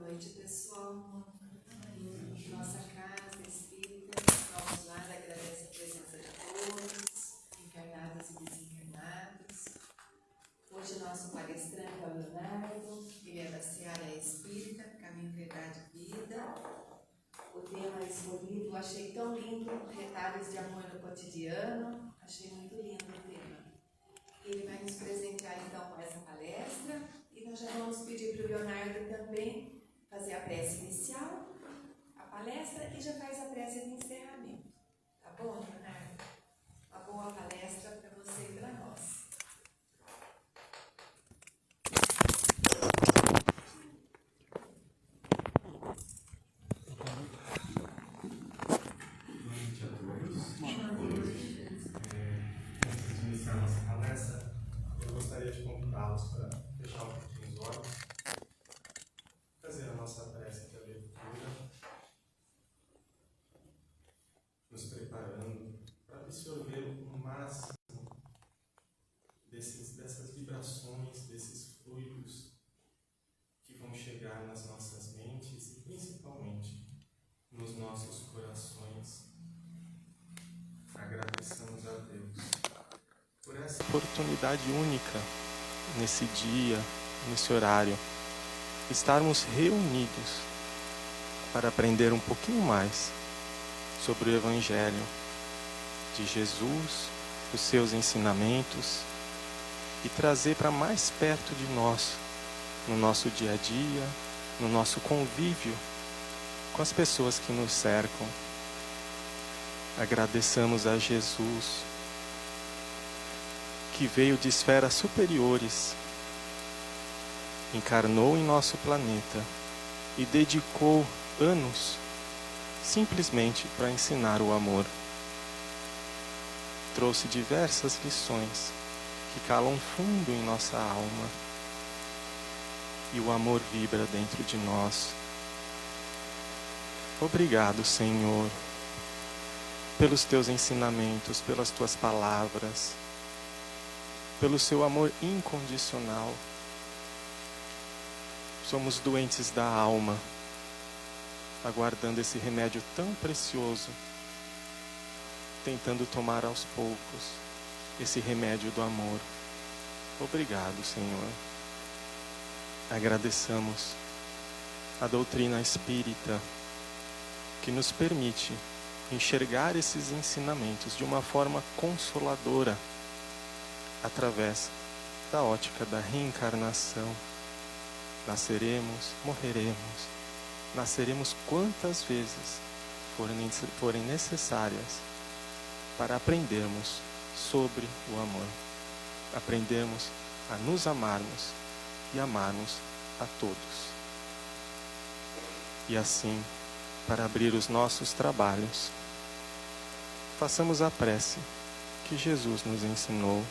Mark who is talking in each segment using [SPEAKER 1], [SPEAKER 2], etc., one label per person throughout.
[SPEAKER 1] noite, pessoal. Nossa casa espírita, vamos lá, agradece a presença de todos, encarnados e desencarnados. Hoje nosso palestrante é o Leonardo, ele é da Seara Espírita, Caminho, Verdade e Vida. O tema escolhido, eu achei tão lindo, retalhos de amor no cotidiano, achei muito lindo o tema. Ele vai nos presentear então com essa palestra e nós já vamos pedir para o Leonardo também fazer a prece inicial, a palestra, e já faz a prece de encerramento. Tá bom, Leonardo? Uma boa palestra para você e para nós.
[SPEAKER 2] Antes de iniciar a nossa palestra, eu gostaria de convidá-los para fechar um pouquinho os olhos, fazer a nossa prece de abertura, nos preparando para absorver o máximo dessas vibrações, desses fluidos que vão chegar nas nossas mentes e principalmente nos nossos corações. Agradeçamos a Deus por essa oportunidade única nesse dia, nesse horário, estarmos reunidos para aprender um pouquinho mais sobre o Evangelho de Jesus, os seus ensinamentos e trazer para mais perto de nós, no nosso dia a dia, no nosso convívio com as pessoas que nos cercam. Agradeçamos a Jesus, que veio de esferas superiores, encarnou em nosso planeta e dedicou anos simplesmente para ensinar o amor. Trouxe diversas lições que calam fundo em nossa alma e o amor vibra dentro de nós. Obrigado, Senhor, pelos teus ensinamentos, pelas tuas palavras, pelo seu amor incondicional. Somos doentes da alma, aguardando esse remédio tão precioso, tentando tomar aos poucos esse remédio do amor. Obrigado, Senhor. Agradeçamos a doutrina espírita que nos permite enxergar esses ensinamentos de uma forma consoladora através da ótica da reencarnação. Nasceremos, morreremos, nasceremos quantas vezes forem necessárias para aprendermos sobre o amor, aprendermos a nos amarmos e amarmos a todos. E assim, para abrir os nossos trabalhos, façamos a prece que Jesus nos ensinou.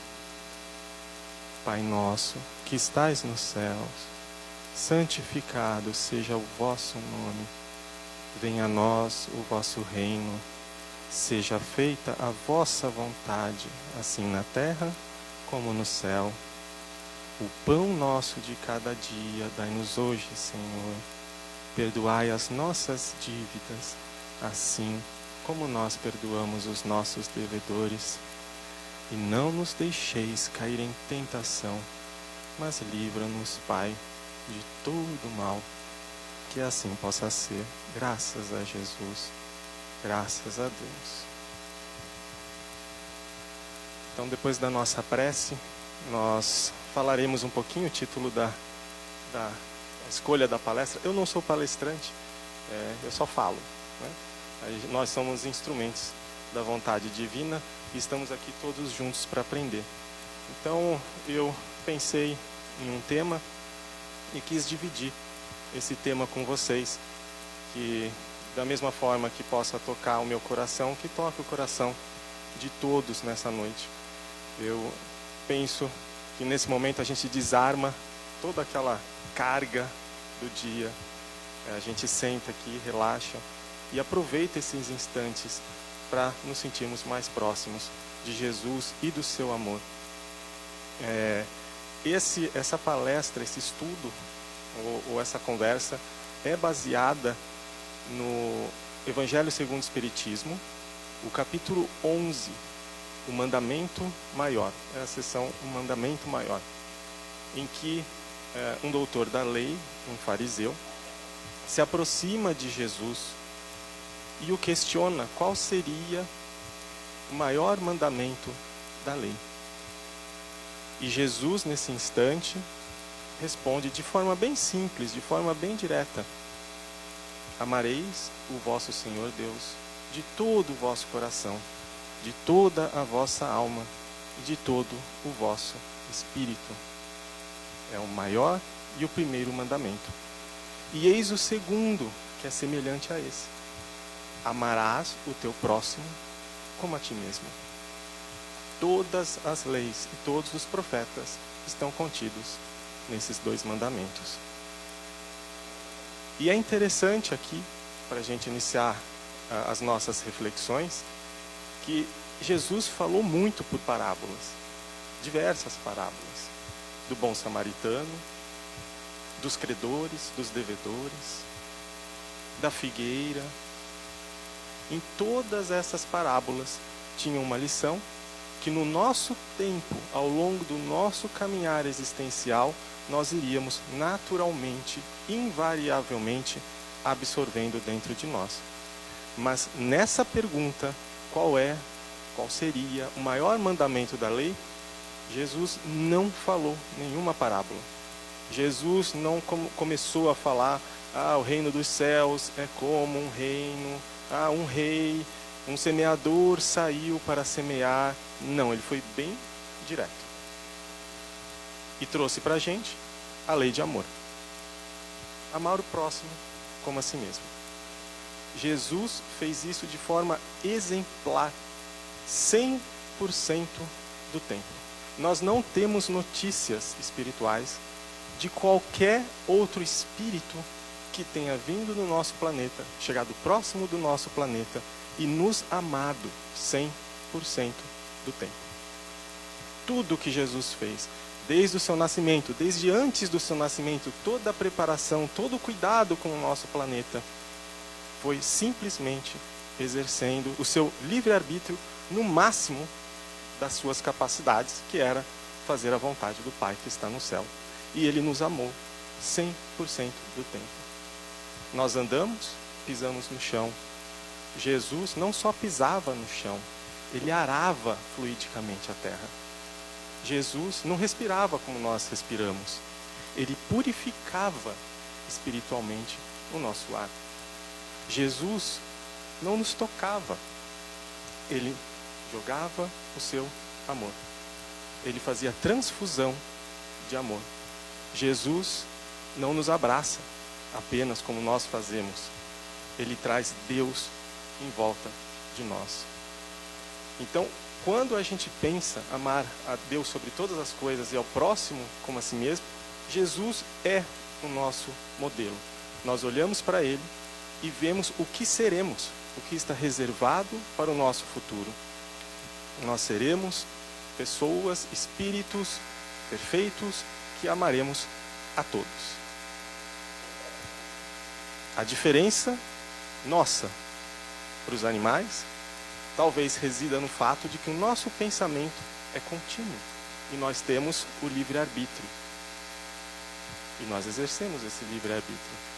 [SPEAKER 2] Pai nosso, que estais nos céus, santificado seja o vosso nome. Venha a nós o vosso reino. Seja feita a vossa vontade, assim na terra como no céu. O pão nosso de cada dia dai-nos hoje, Senhor. Perdoai as nossas dívidas, assim como nós perdoamos os nossos devedores. E não nos deixeis cair em tentação, mas livra-nos, Pai, de todo mal. Que assim possa ser, graças a Jesus, graças a Deus. Então, depois da nossa prece, nós falaremos um pouquinho o título da escolha da palestra. Eu não sou palestrante, eu só falo, né? Nós somos instrumentos da vontade divina e estamos aqui todos juntos para aprender. Então, eu pensei em um tema e quis dividir esse tema com vocês, que da mesma forma que possa tocar o meu coração, que toque o coração de todos nessa noite. Eu penso que nesse momento a gente desarma toda aquela carga do dia, a gente senta aqui, relaxa e aproveita esses instantes para nos sentirmos mais próximos de Jesus e do seu amor. Essa palestra, esse estudo ou essa conversa é baseada no Evangelho segundo o Espiritismo, o capítulo 11, o mandamento maior, é a seção o mandamento maior, em que um doutor da lei, um fariseu, se aproxima de Jesus e o questiona qual seria o maior mandamento da lei. E Jesus, nesse instante, responde de forma bem simples, de forma bem direta: amareis o vosso Senhor Deus de todo o vosso coração, de toda a vossa alma e de todo o vosso espírito. É o maior e o primeiro mandamento. E eis o segundo, que é semelhante a esse: amarás o teu próximo como a ti mesmo. Todas as leis e todos os profetas estão contidos nesses dois mandamentos. E é interessante aqui, para a gente iniciar as nossas reflexões, que Jesus falou muito por parábolas, diversas parábolas, do bom samaritano, dos credores, dos devedores, da figueira. Em todas essas parábolas tinha uma lição que no nosso tempo, ao longo do nosso caminhar existencial, nós iríamos naturalmente, invariavelmente, absorvendo dentro de nós. Mas nessa pergunta, qual seria o maior mandamento da lei? Jesus não falou nenhuma parábola. Jesus não começou a falar: o reino dos céus é como um reino, um rei, um semeador saiu para semear. Não, ele foi bem direto. E trouxe para a gente a lei de amor. Amar o próximo como a si mesmo. Jesus fez isso de forma exemplar, 100% do tempo. Nós não temos notícias espirituais de qualquer outro espírito que tenha vindo do nosso planeta, chegado próximo do nosso planeta e nos amado 100% do tempo. Tudo que Jesus fez, desde o seu nascimento, desde antes do seu nascimento, toda a preparação, todo o cuidado com o nosso planeta, foi simplesmente exercendo o seu livre-arbítrio no máximo das suas capacidades, que era fazer a vontade do Pai que está no céu. E Ele nos amou 100% do tempo. Nós andamos, pisamos no chão. Jesus não só pisava no chão, Ele arava fluidicamente a terra. Jesus não respirava como nós respiramos. Ele purificava espiritualmente o nosso ar. Jesus não nos tocava. Ele jogava o seu amor. Ele fazia transfusão de amor. Jesus não nos abraça apenas como nós fazemos. Ele traz Deus em volta de nós. Então, quando a gente pensa amar a Deus sobre todas as coisas e ao próximo como a si mesmo, Jesus é o nosso modelo. Nós olhamos para Ele e vemos o que seremos, o que está reservado para o nosso futuro. Nós seremos pessoas, espíritos perfeitos que amaremos a todos. A diferença nossa para os animais talvez resida no fato de que o nosso pensamento é contínuo e nós temos o livre-arbítrio. E nós exercemos esse livre-arbítrio.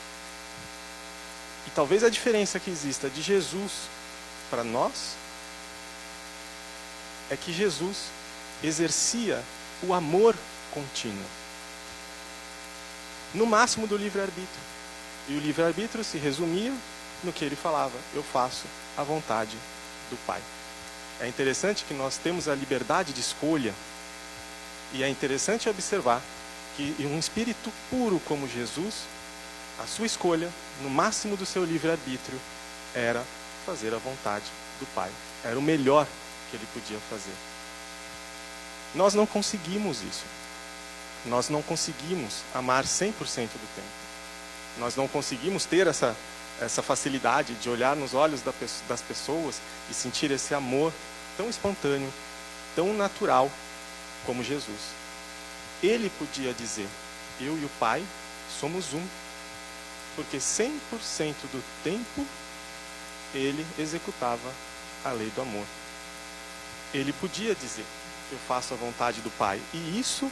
[SPEAKER 2] E talvez a diferença que exista de Jesus para nós é que Jesus exercia o amor contínuo, no máximo do livre-arbítrio. E o livre-arbítrio se resumia no que ele falava: eu faço a vontade do Pai. É interessante que nós temos a liberdade de escolha, e é interessante observar que um espírito puro como Jesus, a sua escolha, no máximo do seu livre-arbítrio, era fazer a vontade do Pai. Era o melhor que ele podia fazer. Nós não conseguimos isso. Nós não conseguimos amar 100% do tempo. Nós não conseguimos ter essa facilidade de olhar nos olhos das pessoas e sentir esse amor tão espontâneo, tão natural como Jesus. Ele podia dizer: eu e o Pai somos um. Porque 100% do tempo ele executava a lei do amor. Ele podia dizer: eu faço a vontade do Pai. E isso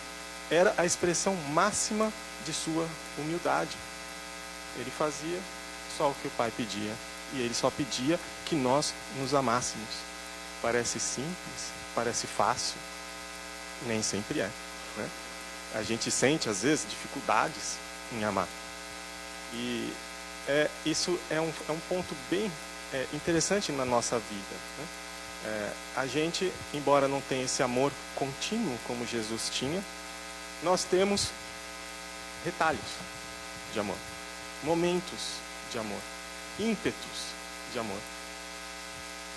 [SPEAKER 2] era a expressão máxima de sua humildade. Ele fazia só o que o Pai pedia. E ele só pedia que nós nos amássemos. Parece simples, parece fácil. Nem sempre é, né? A gente sente, às vezes, dificuldades em amar. E isso é um ponto bem interessante na nossa vida, né? A gente, embora não tenha esse amor contínuo como Jesus tinha, nós temos retalhos de amor, momentos de amor, ímpetos de amor.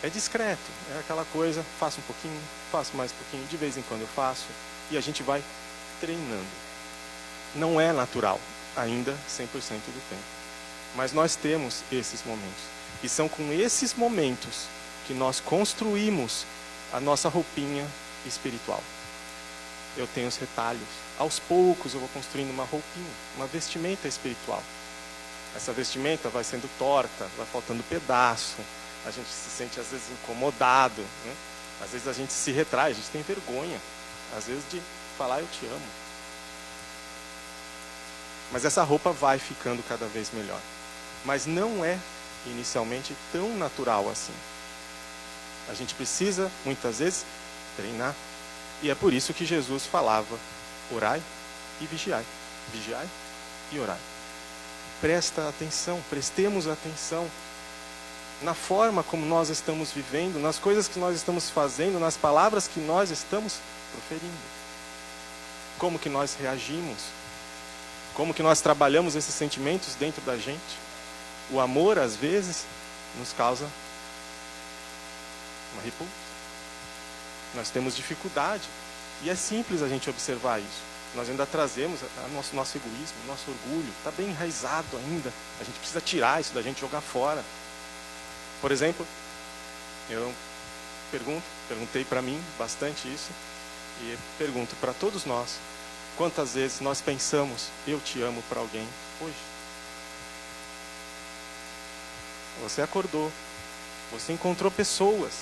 [SPEAKER 2] É discreto, é aquela coisa, faço um pouquinho, faço mais um pouquinho, de vez em quando eu faço, e a gente vai treinando. Não é natural, ainda 100% do tempo. Mas nós temos esses momentos. E são com esses momentos que nós construímos a nossa roupinha espiritual. Eu tenho os retalhos. Aos poucos eu vou construindo uma roupinha, uma vestimenta espiritual. Essa vestimenta vai sendo torta, vai faltando pedaço. A gente se sente às vezes incomodado, né? Às vezes a gente se retrai, a gente tem vergonha, às vezes, de falar eu te amo. Mas essa roupa vai ficando cada vez melhor. Mas não é inicialmente tão natural assim. A gente precisa, muitas vezes, treinar. E é por isso que Jesus falava: orai e vigiai. Vigiai e orai. Presta atenção, prestemos atenção na forma como nós estamos vivendo, nas coisas que nós estamos fazendo, nas palavras que nós estamos proferindo. Como que nós reagimos? Como que nós trabalhamos esses sentimentos dentro da gente? O amor, às vezes, nos causa uma repulsa. Nós temos dificuldade. E é simples a gente observar isso. Nós ainda trazemos nosso egoísmo, nosso orgulho. Está bem enraizado ainda. A gente precisa tirar isso da gente, jogar fora. Por exemplo, eu perguntei para mim bastante isso. E pergunto para todos nós: quantas vezes nós pensamos eu te amo para alguém hoje? Você acordou, você encontrou pessoas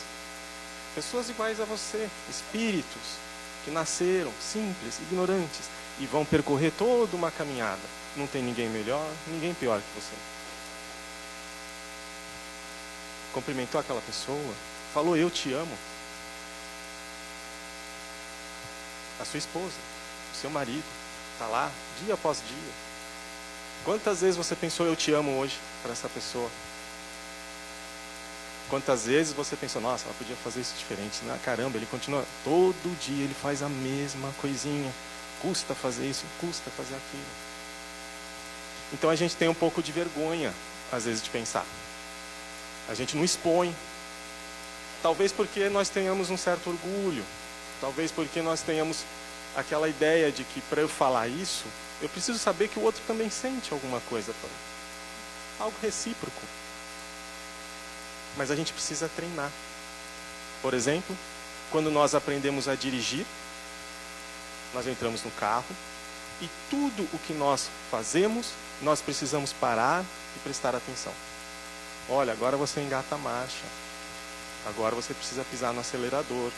[SPEAKER 2] iguais a você, espíritos que nasceram simples, ignorantes, e vão percorrer toda uma caminhada. Não tem ninguém melhor, ninguém pior que você. Cumprimentou aquela pessoa, falou eu te amo. A sua esposa, o seu marido, está lá dia após dia. Quantas vezes você pensou eu te amo hoje para essa pessoa? Quantas vezes você pensou, nossa, ela podia fazer isso diferente, né? Caramba, ele continua, todo dia ele faz a mesma coisinha, custa fazer isso, custa fazer aquilo. Então a gente tem um pouco de vergonha, às vezes, de pensar. A gente não expõe. Talvez porque nós tenhamos um certo orgulho, talvez porque nós tenhamos aquela ideia de que para eu falar isso, eu preciso saber que o outro também sente alguma coisa para mim. Algo recíproco. Mas a gente precisa treinar. Por exemplo, quando nós aprendemos a dirigir, nós entramos no carro e tudo o que nós fazemos, nós precisamos parar e prestar atenção. Olha, agora você engata a marcha. Agora você precisa pisar no acelerador.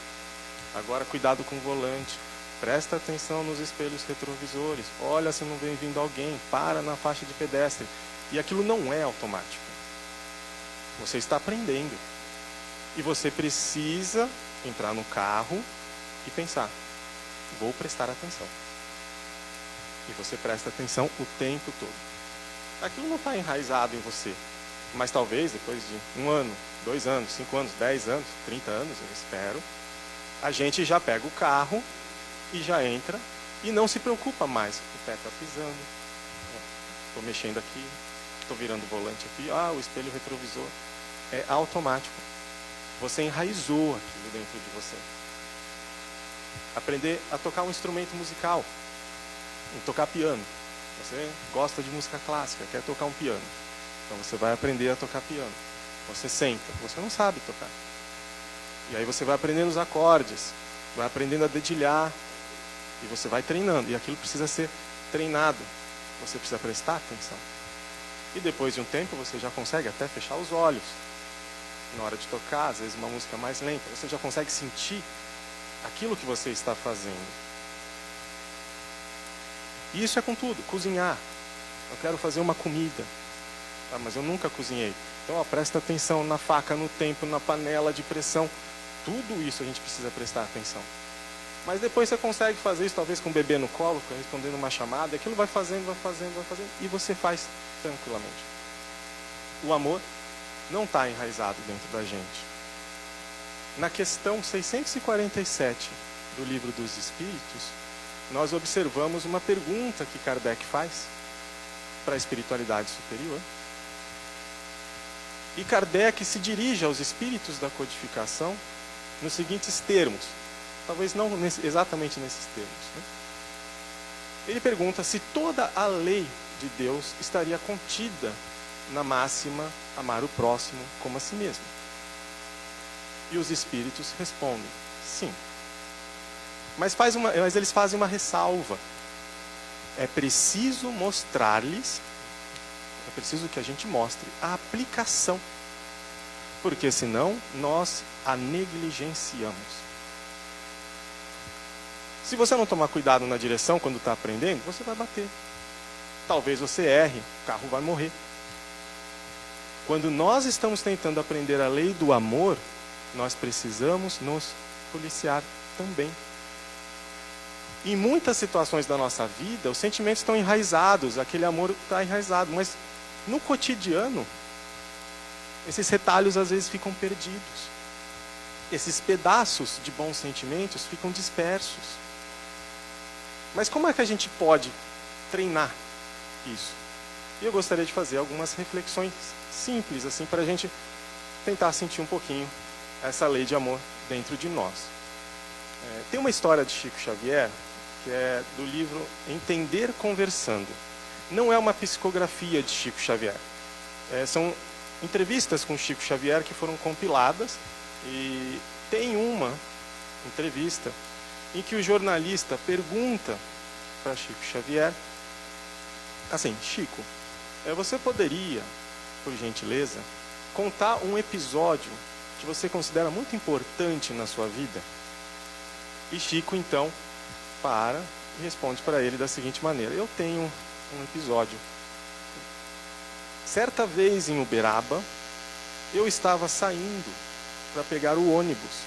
[SPEAKER 2] Agora cuidado com o volante. Presta atenção nos espelhos retrovisores. Olha se não vem vindo alguém. Para na faixa de pedestre. E aquilo não é automático. Você está aprendendo. E você precisa entrar no carro e pensar: vou prestar atenção. E você presta atenção o tempo todo. Aquilo não está enraizado em você. Mas talvez depois de 1 ano, 2 anos, 5 anos, 10 anos, 30 anos, eu espero, a gente já pega o carro e já entra e não se preocupa mais. O pé está pisando, estou mexendo aqui, estou virando o volante aqui, o espelho retrovisor. É automático. Você enraizou aquilo dentro de você. Aprender a tocar um instrumento musical, tocar piano. Você gosta de música clássica, quer tocar um piano. Então você vai aprender a tocar piano. Você senta, você não sabe tocar. E aí você vai aprendendo os acordes, vai aprendendo a dedilhar, e você vai treinando. E aquilo precisa ser treinado. Você precisa prestar atenção. E depois de um tempo você já consegue até fechar os olhos. Na hora de tocar, às vezes uma música mais lenta, você já consegue sentir aquilo que você está fazendo. E isso é com tudo, cozinhar. Eu quero fazer uma comida, mas eu nunca cozinhei. Então, presta atenção na faca, no tempo, na panela de pressão. Tudo isso a gente precisa prestar atenção. Mas depois você consegue fazer isso, talvez com o bebê no colo, respondendo uma chamada, aquilo vai fazendo, e você faz tranquilamente. O amor não está enraizado dentro da gente. Na questão 647 do Livro dos Espíritos, nós observamos uma pergunta que Kardec faz para a espiritualidade superior. E Kardec se dirige aos espíritos da codificação nos seguintes termos. Talvez não exatamente nesses termos. Né? Ele pergunta se toda a lei de Deus estaria contida na máxima amar o próximo como a si mesmo. E os espíritos respondem, sim. Mas eles fazem uma ressalva. É preciso mostrar-lhes, é preciso que a gente mostre a aplicação. Porque senão nós a negligenciamos. Se você não tomar cuidado na direção quando está aprendendo, você vai bater. Talvez você erre, o carro vai morrer. Quando nós estamos tentando aprender a lei do amor, nós precisamos nos policiar também. Em muitas situações da nossa vida, os sentimentos estão enraizados, aquele amor está enraizado, mas no cotidiano, esses retalhos às vezes ficam perdidos. Esses pedaços de bons sentimentos ficam dispersos. Mas como é que a gente pode treinar isso? E eu gostaria de fazer algumas reflexões simples, assim, para a gente tentar sentir um pouquinho essa lei de amor dentro de nós. Tem uma história de Chico Xavier, que é do livro Entender Conversando. Não é uma psicografia de Chico Xavier. São entrevistas com Chico Xavier que foram compiladas, e tem uma entrevista em que o jornalista pergunta para Chico Xavier, assim, Chico, você poderia, por gentileza, contar um episódio que você considera muito importante na sua vida? E Chico, então, para e responde para ele da seguinte maneira, eu tenho um episódio. Certa vez em Uberaba, eu estava saindo para pegar o ônibus,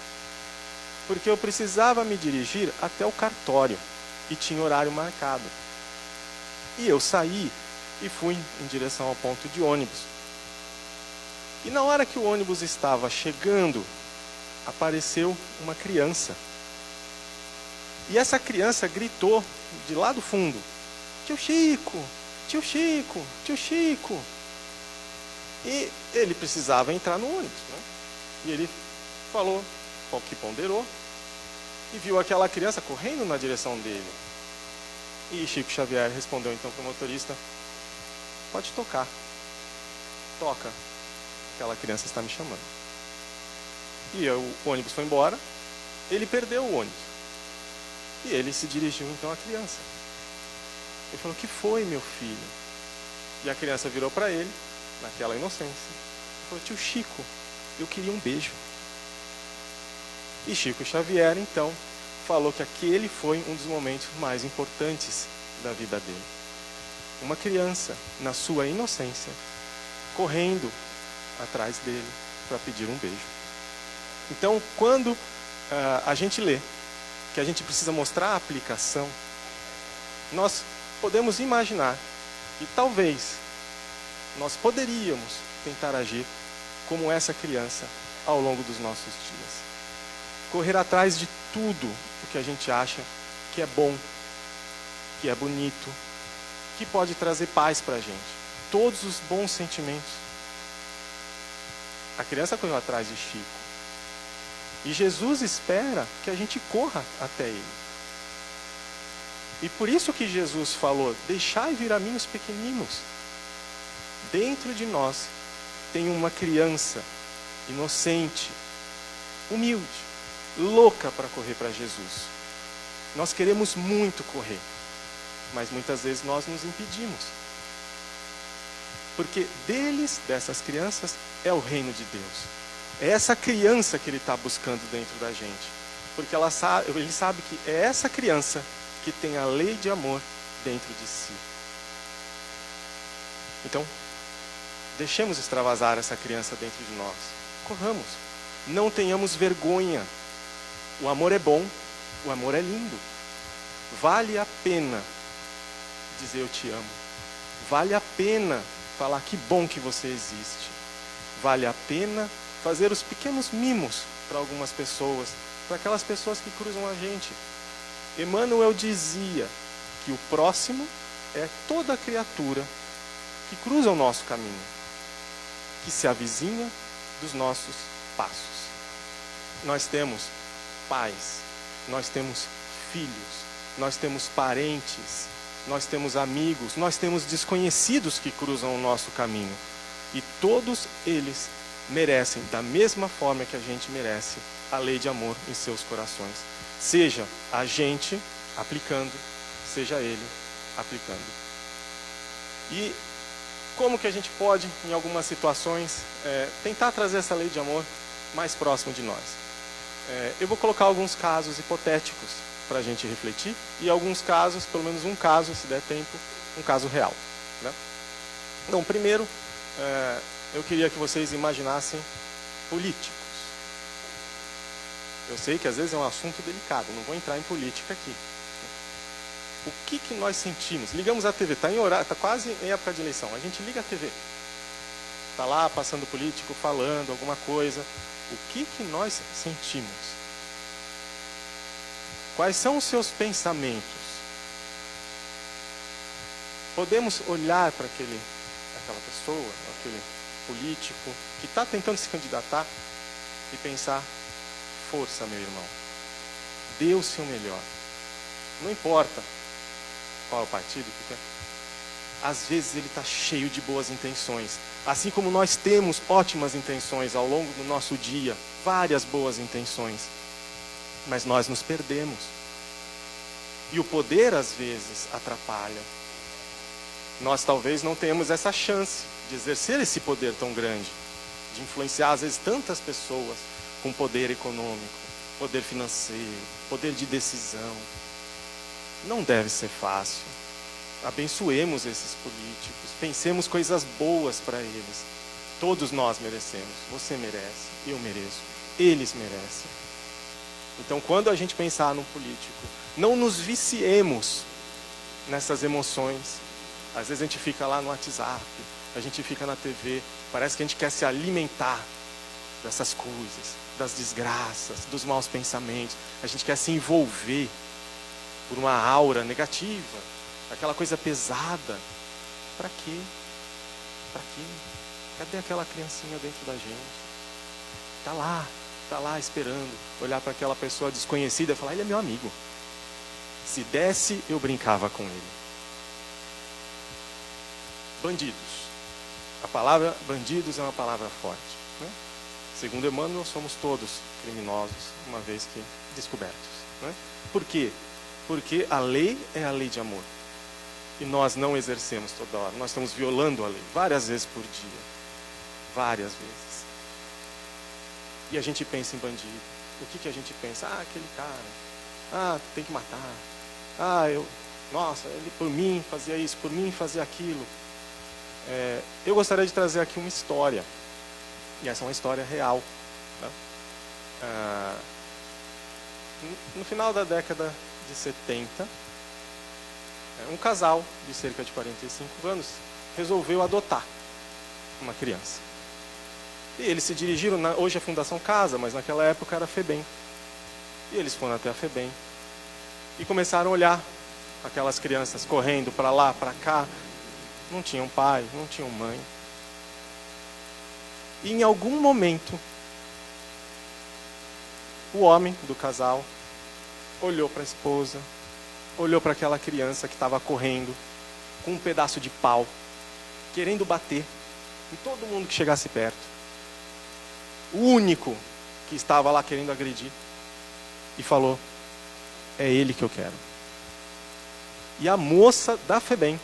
[SPEAKER 2] porque eu precisava me dirigir até o cartório e tinha horário marcado. E eu saí e fui em direção ao ponto de ônibus. E na hora que o ônibus estava chegando, apareceu uma criança. E essa criança gritou de lá do fundo, tio Chico, tio Chico, tio Chico. E ele precisava entrar no ônibus, né? E ele falou, que ponderou, e viu aquela criança correndo na direção dele. E Chico Xavier respondeu então para o motorista, pode tocar, toca, aquela criança está me chamando. E o ônibus foi embora, ele perdeu o ônibus. E ele se dirigiu então à criança. Ele falou, o que foi, meu filho? E a criança virou para ele, naquela inocência, e falou, tio Chico, eu queria um beijo. E Chico Xavier, então, falou que aquele foi um dos momentos mais importantes da vida dele. Uma criança, na sua inocência, correndo atrás dele para pedir um beijo. Então, quando a gente lê que a gente precisa mostrar a aplicação, nós podemos imaginar que talvez nós poderíamos tentar agir como essa criança ao longo dos nossos dias. Correr atrás de tudo o que a gente acha que é bom, que é bonito, que pode trazer paz para a gente. Todos os bons sentimentos. A criança correu atrás de Chico. E Jesus espera que a gente corra até Ele. E por isso que Jesus falou, deixai vir a mim os pequeninos. Dentro de nós tem uma criança inocente, humilde, louca para correr para Jesus. Nós queremos muito correr, mas muitas vezes nós nos impedimos. Porque deles, dessas crianças, é o reino de Deus. É essa criança que ele está buscando dentro da gente. Porque ele sabe que é essa criança que tem a lei de amor dentro de si. Então, deixemos extravasar essa criança dentro de nós. Corramos. Não tenhamos vergonha. O amor é bom. O amor é lindo. Vale a pena dizer eu te amo. Vale a pena falar que bom que você existe. Vale a pena fazer os pequenos mimos para algumas pessoas, para aquelas pessoas que cruzam a gente. Emmanuel dizia que o próximo é toda criatura que cruza o nosso caminho, que se avizinha dos nossos passos. Nós temos pais, nós temos filhos, nós temos parentes, nós temos amigos, nós temos desconhecidos que cruzam o nosso caminho. E todos eles merecem, da mesma forma que a gente merece, a lei de amor em seus corações. Seja a gente aplicando, seja ele aplicando. E como que a gente pode, em algumas situações, tentar trazer essa lei de amor mais próximo de nós? Eu vou colocar alguns casos hipotéticos para a gente refletir, e alguns casos, pelo menos um caso, se der tempo, um caso real, né? Então, primeiro, eu queria que vocês imaginassem políticos. Eu sei que às vezes é um assunto delicado, não vou entrar em política aqui. O que nós sentimos? Ligamos a TV, está quase em época de eleição, a gente liga a TV. Está lá passando político, falando alguma coisa. O que nós sentimos? Quais são os seus pensamentos? Podemos olhar para aquela pessoa, aquele político que está tentando se candidatar e pensar: força, meu irmão, dê o seu melhor. Não importa qual é o partido que quer. Às vezes ele está cheio de boas intenções. Assim como nós temos ótimas intenções ao longo do nosso dia, várias boas intenções. Mas nós nos perdemos. E o poder, às vezes, atrapalha. Nós talvez não tenhamos essa chance de exercer esse poder tão grande, de influenciar, às vezes, tantas pessoas com poder econômico, poder financeiro, poder de decisão. Não deve ser fácil. Abençoemos esses políticos, pensemos coisas boas para eles. Todos nós merecemos. Você merece, eu mereço, eles merecem. Então, quando a gente pensar num político, não nos viciemos nessas emoções. Às vezes a gente fica lá no WhatsApp, a gente fica na TV, parece que a gente quer se alimentar dessas coisas, das desgraças, dos maus pensamentos. A gente quer se envolver por uma aura negativa, aquela coisa pesada. Para quê? Para quê? Cadê aquela criancinha dentro da gente? Está lá esperando, olhar para aquela pessoa desconhecida e falar: ele é meu amigo. Se desse, eu brincava com ele. Bandidos. A palavra bandidos é uma palavra forte, né? Segundo Emmanuel, somos todos criminosos, uma vez que descobertos, né? Por quê? Porque a lei é a lei de amor. E nós não exercemos toda hora. Nós estamos violando a lei várias vezes por dia. Várias vezes. E a gente pensa em bandido. O que a gente pensa? Aquele cara. Tem que matar. Nossa, ele por mim fazia isso, por mim fazia aquilo. Eu gostaria de trazer aqui uma história. E essa é uma história real, né? No final da década de 70, um casal de cerca de 45 anos resolveu adotar uma criança. E eles se dirigiram, hoje é Fundação Casa, mas naquela época era a FEBEM. E eles foram até a FEBEM e começaram a olhar aquelas crianças correndo para lá, para cá. Não tinham pai, não tinham mãe. E em algum momento, o homem do casal olhou para a esposa, olhou para aquela criança que estava correndo com um pedaço de pau, querendo bater em todo mundo que chegasse perto. O único que estava lá querendo agredir, e falou: é ele que eu quero. E a moça da FEBEM,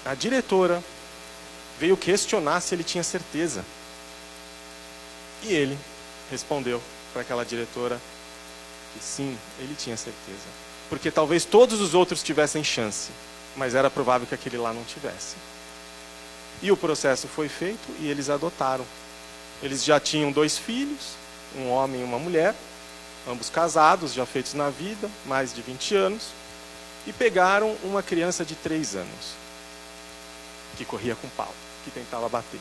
[SPEAKER 2] a diretora, veio questionar se ele tinha certeza. E ele respondeu para aquela diretora que sim, ele tinha certeza. Porque talvez todos os outros tivessem chance, mas era provável que aquele lá não tivesse. E o processo foi feito e eles adotaram. Eles já tinham 2 filhos, um homem e uma mulher, ambos casados, já feitos na vida, mais de 20 anos, e pegaram uma criança de 3 anos, que corria com pau, que tentava bater.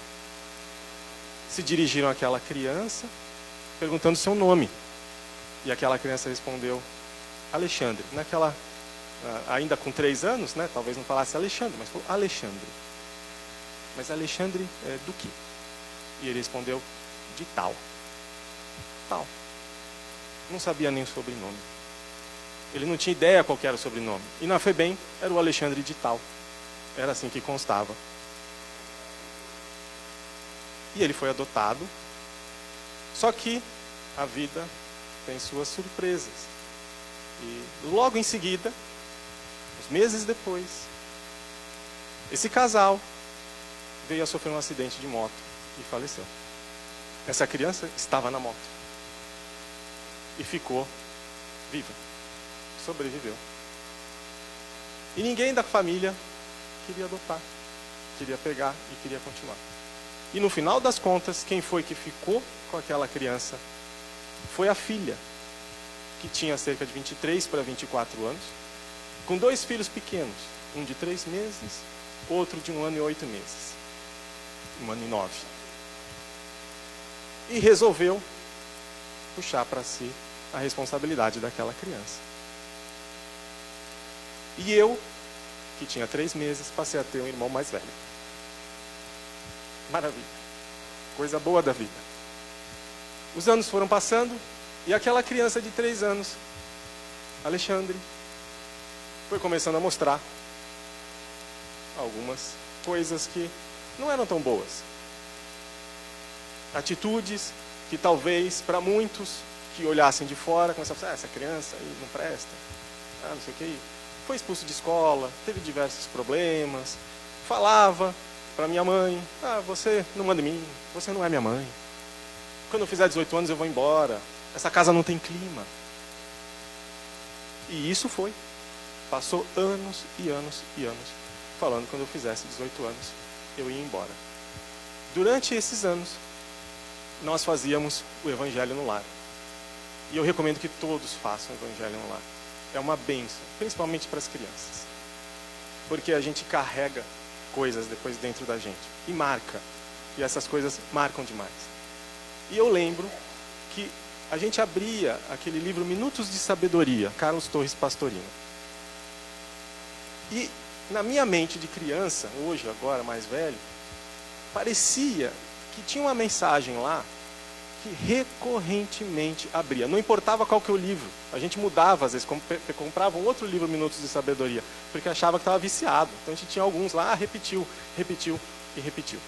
[SPEAKER 2] Se dirigiram àquela criança, perguntando seu nome. E aquela criança respondeu, Alexandre. Naquela, ainda com 3 anos, né, talvez não falasse Alexandre, mas falou Alexandre. Mas Alexandre do quê? E ele respondeu, de tal. Tal. Não sabia nem o sobrenome. Ele não tinha ideia qual era o sobrenome. E na FEBEM era o Alexandre de tal. Era assim que constava. E ele foi adotado. Só que a vida tem suas surpresas. E logo em seguida, uns meses depois, esse casal veio a sofrer um acidente de moto e faleceu. Essa criança estava na moto e ficou viva, sobreviveu. E ninguém da família queria adotar, queria pegar e queria continuar. E no final das contas, quem foi que ficou com aquela criança foi a filha, que tinha cerca de 23 para 24 anos, com 2 filhos pequenos, um de 3 meses, outro de 1 ano e 8 meses, 1 ano e 9. E resolveu puxar para si a responsabilidade daquela criança. E eu, que tinha 3 meses, passei a ter um irmão mais velho. Maravilha. Coisa boa da vida. Os anos foram passando e aquela criança de 3 anos, Alexandre, foi começando a mostrar algumas coisas que não eram tão boas. Atitudes que talvez para muitos que olhassem de fora começavam a pensar, essa criança aí não presta, não sei o que. Foi expulso de escola, teve diversos problemas, falava para minha mãe, você não manda em mim, você não é minha mãe. Quando eu fizer 18 anos eu vou embora, essa casa não tem clima. E isso foi. Passou anos e anos e anos falando que quando eu fizesse 18 anos eu ia embora. Durante esses anos, nós fazíamos o Evangelho no Lar. E eu recomendo que todos façam o Evangelho no Lar. É uma bênção, principalmente para as crianças. Porque a gente carrega coisas depois dentro da gente. E marca. E essas coisas marcam demais. E eu lembro que a gente abria aquele livro Minutos de Sabedoria, Carlos Torres Pastorino. E na minha mente de criança, hoje, agora mais velho, parecia que tinha uma mensagem lá que recorrentemente abria. Não importava qual que é o livro. A gente mudava, às vezes, comprava um outro livro, Minutos de Sabedoria, porque achava que estava viciado. Então a gente tinha alguns lá, repetiu, repetiu e repetiu.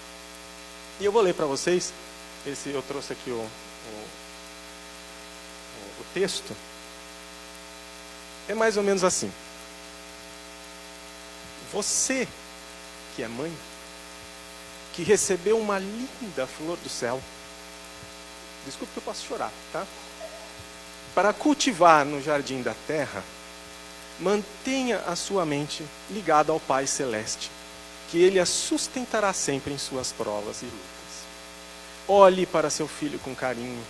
[SPEAKER 2] E eu vou ler para vocês, eu trouxe aqui o texto. É mais ou menos assim. Você, que é mãe, que recebeu uma linda flor do céu, desculpe que eu posso chorar, tá? Para cultivar no jardim da terra, mantenha a sua mente ligada ao Pai Celeste, que Ele a sustentará sempre em suas provas e lutas. Olhe para seu filho com carinho.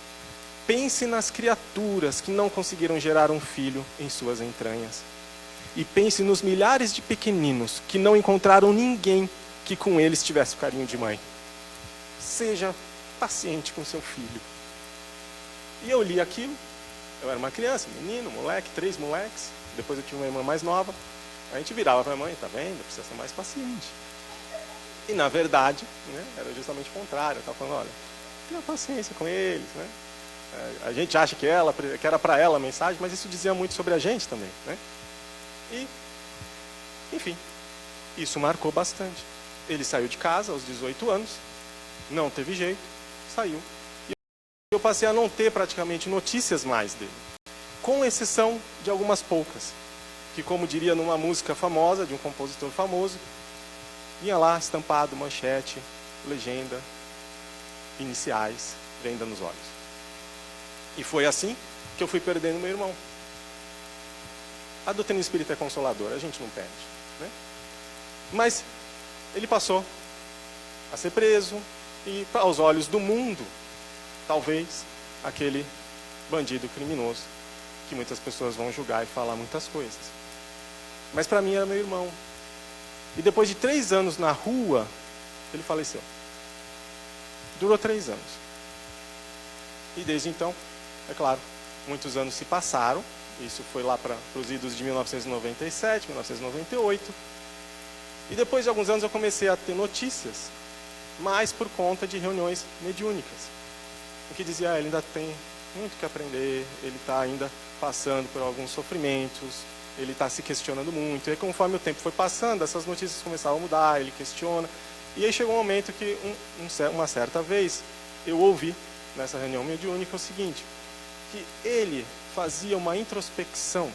[SPEAKER 2] Pense nas criaturas que não conseguiram gerar um filho em suas entranhas. E pense nos milhares de pequeninos que não encontraram ninguém que com eles tivesse o carinho de mãe. Seja paciente com seu filho. E eu li aquilo. Eu era uma criança, menino, moleque, 3 moleques. Depois eu tive uma irmã mais nova. A gente virava para a mãe, tá vendo? Precisa ser mais paciente. E na verdade, né, era justamente o contrário. Eu estava falando, olha, tenha paciência com eles, né? A gente acha que era para ela a mensagem, mas isso dizia muito sobre a gente também, né? E, enfim, isso marcou bastante. Ele saiu de casa aos 18 anos, não teve jeito, saiu. E eu passei a não ter praticamente notícias mais dele, com exceção de algumas poucas, que, como diria numa música famosa, de um compositor famoso, Vinha lá, estampado, manchete, legenda, iniciais, venda nos olhos. E foi assim que eu fui perdendo meu irmão. A doutrina espírita é consoladora, a gente não perde, né? Mas ele passou a ser preso e, aos olhos do mundo, talvez, aquele bandido criminoso que muitas pessoas vão julgar e falar muitas coisas. Mas para mim era meu irmão. E depois de 3 anos na rua, ele faleceu. Durou 3 anos. E desde então, é claro, muitos anos se passaram. Isso foi lá para os idos de 1997, 1998. E depois de alguns anos eu comecei a ter notícias, mas por conta de reuniões mediúnicas. O que dizia, ele ainda tem muito que aprender, ele está ainda passando por alguns sofrimentos, ele está se questionando muito. E aí, conforme o tempo foi passando, essas notícias começavam a mudar, ele questiona. E aí chegou um momento que, uma certa vez, eu ouvi, nessa reunião mediúnica, o seguinte, que ele fazia uma introspecção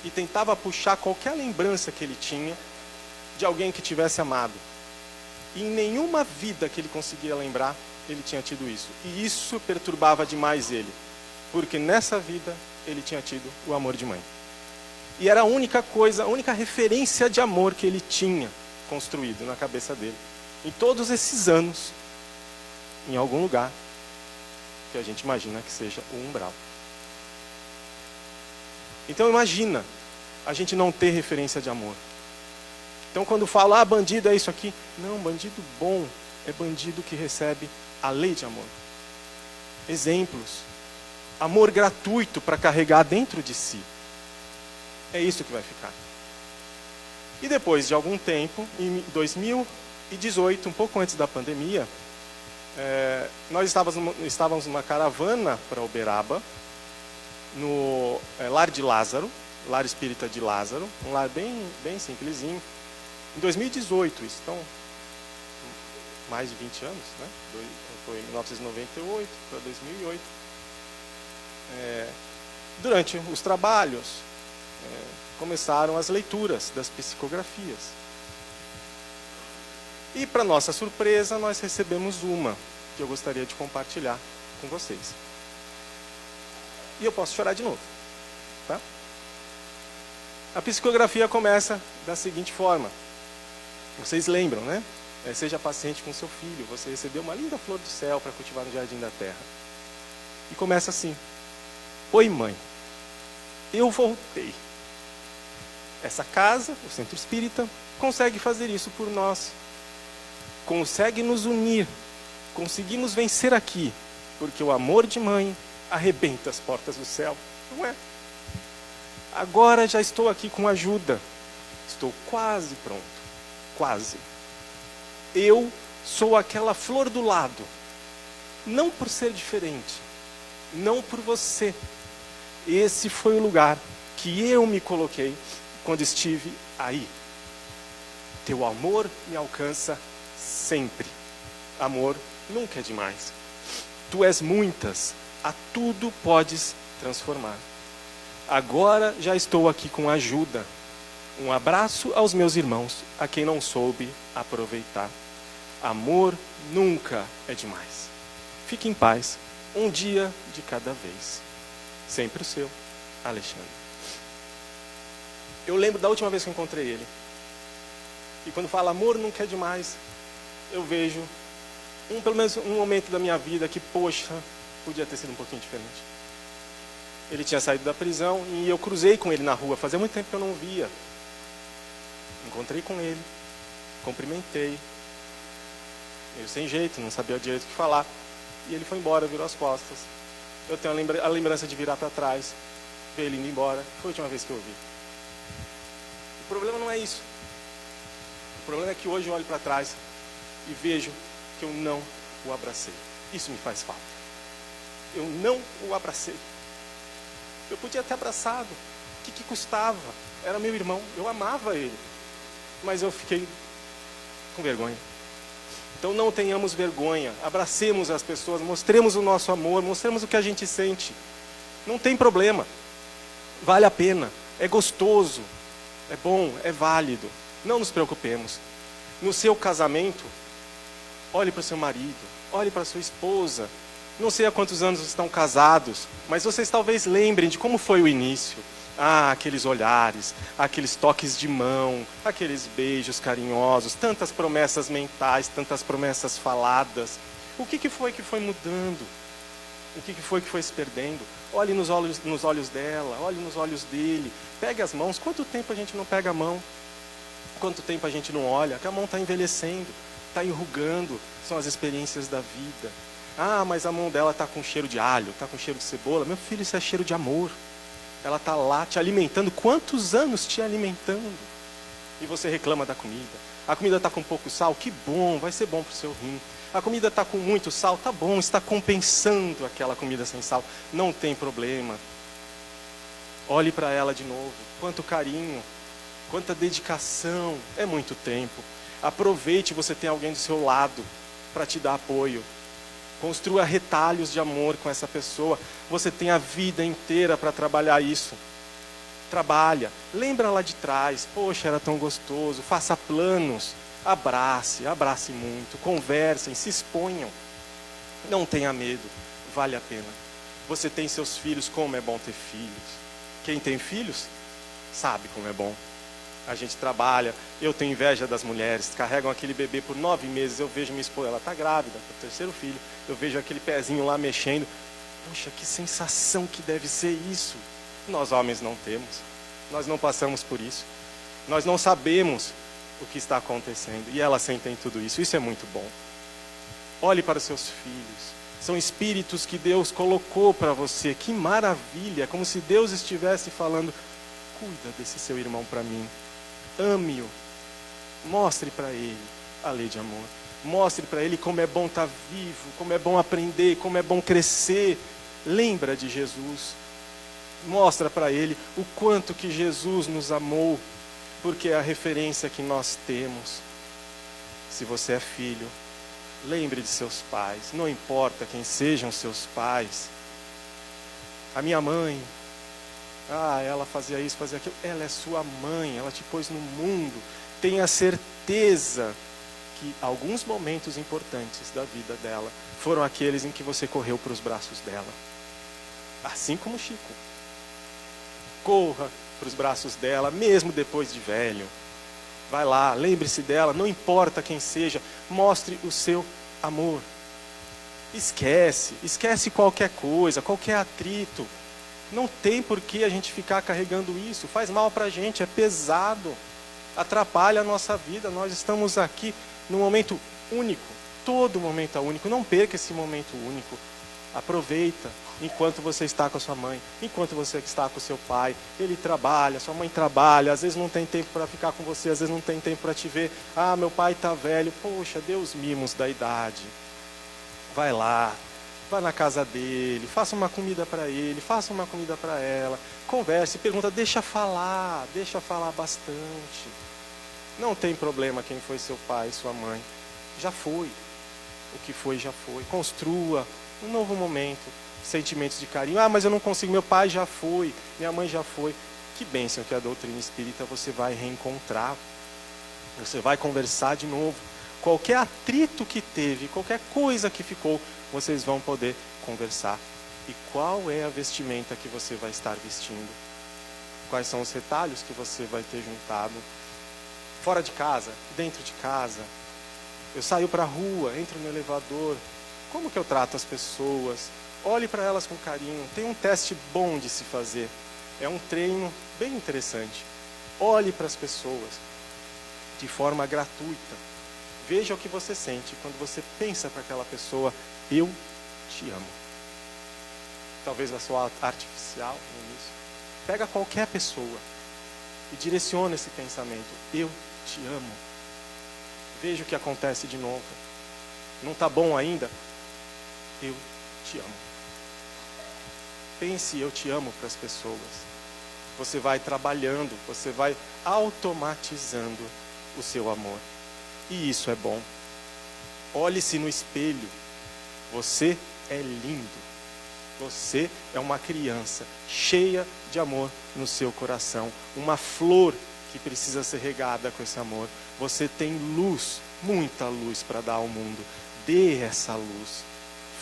[SPEAKER 2] e tentava puxar qualquer lembrança que ele tinha de alguém que tivesse amado. E em nenhuma vida que ele conseguia lembrar, ele tinha tido isso. E isso perturbava demais ele, porque nessa vida ele tinha tido o amor de mãe. E era a única coisa, a única referência de amor que ele tinha construído na cabeça dele. Em todos esses anos, em algum lugar, que a gente imagina que seja o umbral. Então imagina, a gente não ter referência de amor. Então quando fala, bandido é isso aqui. Não, bandido bom é bandido que recebe a lei de amor. Exemplos. Amor gratuito para carregar dentro de si. É isso que vai ficar. E depois de algum tempo, em 2018, um pouco antes da pandemia, nós estávamos numa caravana para Uberaba, no Lar de Lázaro, Lar Espírita de Lázaro, um lar bem simplesinho. Em 2018, isso, então, mais de 20 anos, né? Foi 1998 para 2008. Durante os trabalhos, começaram as leituras das psicografias. E, para nossa surpresa, nós recebemos uma que eu gostaria de compartilhar com vocês. E eu posso chorar de novo, tá? A psicografia começa da seguinte forma. Vocês lembram, né? Seja paciente com seu filho. Você recebeu uma linda flor do céu para cultivar no jardim da terra. E começa assim. Oi, mãe. Eu voltei. Essa casa, o Centro Espírita, consegue fazer isso por nós. Consegue nos unir. Conseguimos vencer aqui. Porque o amor de mãe arrebenta as portas do céu. Não é? Agora já estou aqui com ajuda. Estou quase pronto. Quase. Eu sou aquela flor do lado. Não por ser diferente. Não por você. Esse foi o lugar que eu me coloquei quando estive aí. Teu amor me alcança sempre. Amor nunca é demais. Tu és muitas. A tudo podes transformar. Agora já estou aqui com ajuda. Um abraço aos meus irmãos, a quem não soube aproveitar. Amor nunca é demais. Fique em paz, um dia de cada vez. Sempre o seu, Alexandre. Eu lembro da última vez que encontrei ele. E quando fala amor nunca é demais, eu vejo pelo menos um momento da minha vida que, poxa, podia ter sido um pouquinho diferente. Ele tinha saído da prisão e eu cruzei com ele na rua. Fazia muito tempo que eu não via. Encontrei com ele, cumprimentei. Eu sem jeito, não sabia direito o que falar. E ele foi embora, virou as costas. Eu tenho a lembrança de virar para trás, ver ele indo embora. Foi a última vez que eu vi. O problema não é isso. O problema é que hoje eu olho para trás e vejo que eu não o abracei. Isso me faz falta. Eu não o abracei. Eu podia ter abraçado. O que custava? Era meu irmão. Eu amava ele. Mas eu fiquei com vergonha. Então não tenhamos vergonha. Abracemos as pessoas. Mostremos o nosso amor. Mostremos o que a gente sente. Não tem problema. Vale a pena. É gostoso. É bom. É válido. Não nos preocupemos. No seu casamento, olhe para o seu marido, olhe para a sua esposa. Não sei há quantos anos estão casados, mas vocês talvez lembrem de como foi o início. Ah, aqueles olhares, aqueles toques de mão, aqueles beijos carinhosos, tantas promessas mentais, tantas promessas faladas. O que foi que foi mudando? O que foi que foi se perdendo? Olhe nos olhos dela, olhe nos olhos dele. Pegue as mãos. Quanto tempo a gente não pega a mão? Quanto tempo a gente não olha? Que a mão está envelhecendo, está enrugando. São as experiências da vida. Ah, mas a mão dela está com cheiro de alho, está com cheiro de cebola. Meu filho, isso é cheiro de amor. Ela está lá te alimentando. Quantos anos te alimentando? E você reclama da comida. A comida está com pouco sal? Que bom, vai ser bom para o seu rim. A comida está com muito sal? Tá bom, está compensando aquela comida sem sal. Não tem problema. Olhe para ela de novo. Quanto carinho, quanta dedicação. É muito tempo. Aproveite, você tem alguém do seu lado para te dar apoio. Construa retalhos de amor com essa pessoa. Você tem a vida inteira para trabalhar isso. Trabalha. Lembra lá de trás. Poxa, era tão gostoso. Faça planos. Abrace muito. Conversem, se exponham. Não tenha medo. Vale a pena. Você tem seus filhos. Como é bom ter filhos. Quem tem filhos sabe como é bom. A gente trabalha, eu tenho inveja das mulheres, carregam aquele bebê por 9 meses, eu vejo minha esposa, ela está grávida, é o 3º filho, eu vejo aquele pezinho lá mexendo. Poxa, que sensação que deve ser isso. Nós homens não temos, nós não passamos por isso, nós não sabemos o que está acontecendo, e elas sentem tudo isso, isso é muito bom. Olhe para os seus filhos, são espíritos que Deus colocou para você, que maravilha, como se Deus estivesse falando, cuida desse seu irmão para mim. Ame-o, mostre para ele a lei de amor, mostre para ele como é bom estar vivo, como é bom aprender, como é bom crescer. Lembra de Jesus, mostra para ele o quanto que Jesus nos amou, porque é a referência que nós temos. Se você é filho, lembre de seus pais, não importa quem sejam seus pais. A minha mãe, ela fazia isso, fazia aquilo. Ela é sua mãe, ela te pôs no mundo. Tenha certeza que alguns momentos importantes da vida dela foram aqueles em que você correu para os braços dela. Assim como Chico. Corra para os braços dela, mesmo depois de velho. Vai lá, lembre-se dela, não importa quem seja, mostre o seu amor. Esquece qualquer coisa, qualquer atrito. Não tem por que a gente ficar carregando isso. Faz mal para a gente, é pesado. Atrapalha a nossa vida. Nós estamos aqui num momento único. Todo momento é único. Não perca esse momento único. Aproveita enquanto você está com a sua mãe. Enquanto você está com o seu pai. Ele trabalha, sua mãe trabalha. Às vezes não tem tempo para ficar com você. Às vezes não tem tempo para te ver. Meu pai está velho. Poxa, dê os mimos da idade. Vai lá. Vá na casa dele, faça uma comida para ele, faça uma comida para ela, converse, pergunta, deixa falar bastante. Não tem problema quem foi seu pai, sua mãe. Já foi. O que foi, já foi. Construa um novo momento, sentimentos de carinho. Mas eu não consigo, meu pai já foi, minha mãe já foi. Que bênção que a doutrina espírita você vai reencontrar. Você vai conversar de novo. Qualquer atrito que teve, qualquer coisa que ficou, vocês vão poder conversar. E qual é a vestimenta que você vai estar vestindo? Quais são os retalhos que você vai ter juntado? Fora de casa, dentro de casa. Eu saio para a rua, entro no elevador. Como que eu trato as pessoas? Olhe para elas com carinho. Tem um teste bom de se fazer. É um treino bem interessante. Olhe para as pessoas de forma gratuita. Veja o que você sente quando você pensa para aquela pessoa, eu te amo. Talvez vai soar artificial no início. Pega qualquer pessoa e direciona esse pensamento, eu te amo. Veja o que acontece de novo. Não está bom ainda? Eu te amo. Pense eu te amo para as pessoas. Você vai trabalhando, você vai automatizando o seu amor. E isso é bom. Olhe-se no espelho. Você é lindo. Você é uma criança cheia de amor no seu coração. Uma flor que que precisa ser regada com esse amor. Você tem luz, muita luz para dar ao mundo. Dê essa luz.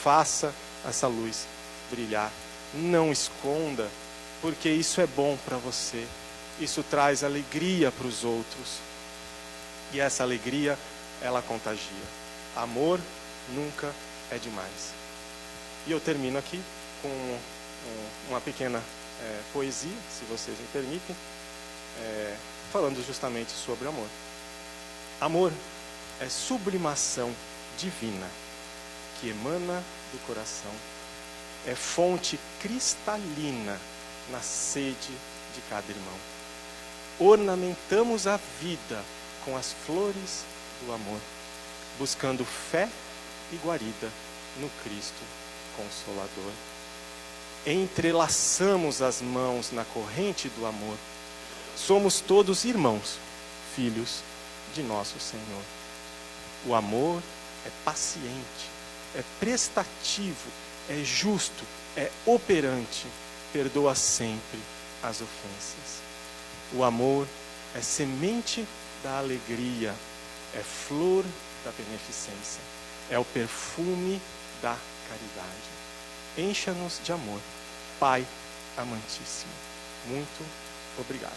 [SPEAKER 2] Faça essa luz brilhar. Não esconda, porque isso é bom para você. Isso traz alegria para os outros. E essa alegria, ela contagia. Amor nunca é demais. E eu termino aqui com uma pequena poesia, se vocês me permitem, falando justamente sobre amor. Amor é sublimação divina que emana do coração. É fonte cristalina na sede de cada irmão. Ornamentamos a vida com as flores do amor, buscando fé e guarida no Cristo Consolador. Entrelaçamos as mãos na corrente do amor. Somos todos irmãos, filhos de nosso Senhor. O amor é paciente, é prestativo, é justo, é operante, perdoa sempre as ofensas. O amor é semente da alegria, é flor da beneficência, é o perfume da caridade. Encha-nos de amor, Pai amantíssimo. Muito obrigado.